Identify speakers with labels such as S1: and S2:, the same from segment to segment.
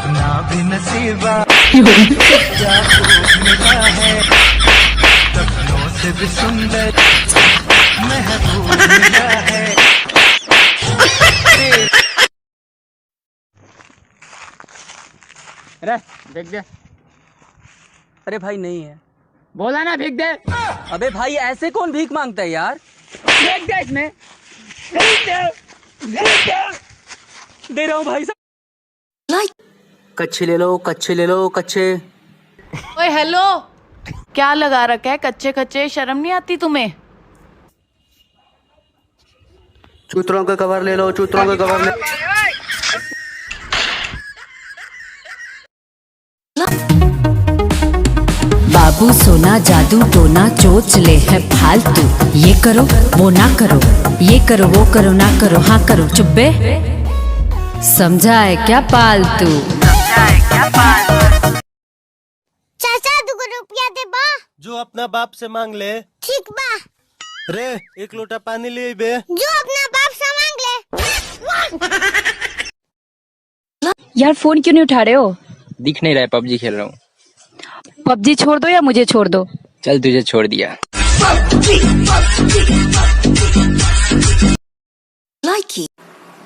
S1: अपना भी नसीबा क्या खूब मिला है, सपनों से भी सुंदर महबूब मिला है।
S2: अरे देख दे।
S3: अरे भाई नहीं है।
S2: बोला ना भीख दे।
S3: अबे भाई ऐसे कौन भीख मांगता है यार।
S2: भीख दे इसमें। भीख दे। भीख दे।
S3: दे रहा हूँ भाई साहब। कच्चे ले लो, कच्चे ले लो, कच्चे।
S4: ओए हेलो, क्या लगा रखा है कच्चे कच्चे, शर्म नहीं आती तुम्हें?
S3: चूतरों का कवर ले लो, चूतरों का कवर ले।
S5: बाबू सोना जादू टोना चोच ले है फालतू, ये करो वो ना करो, ये करो वो करो ना करो, हाँ करो चुप्पे, समझा है क्या पालतू।
S6: चाचा 2 रुपया दे बा।
S7: जो अपना बाप से मांग ले।
S6: ठीक बा।
S7: रे 1 लोटा पानी ले बे।
S6: जो अपना बाप से मांग ले।
S8: यार फोन क्यों नहीं उठा रहे हो?
S9: दिख नहीं रहा है, पबजी खेल रहा हूँ।
S8: पबजी छोड़ दो या मुझे छोड़ दो।
S9: चल तुझे छोड़ दिया।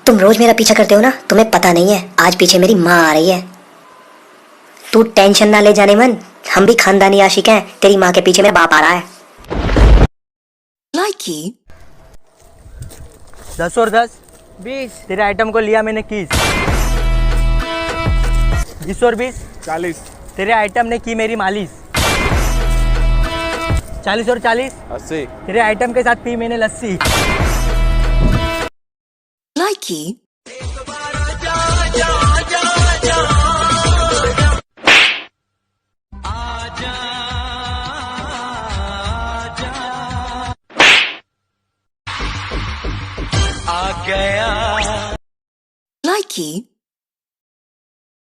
S10: तुम रोज मेरा पीछा करते हो ना, तुम्हें पता नहीं है आज पीछे मेरी माँ आ रही है। तू टेंशन ना ले जाने मन, हम भी खानदानी आशिक हैं, तेरी माँ के पीछे मेरा बाप आ रहा है।
S3: 10 और 10 20। तेरे आइटम को लिया मैंने 21। 20 और 20
S7: 40।
S3: तेरे आइटम ने की मेरी मालिश। 40 और 40
S7: 80।
S3: तेरे आइटम के साथ पी मैंने लस्सी।
S1: आ गया
S10: लाइकी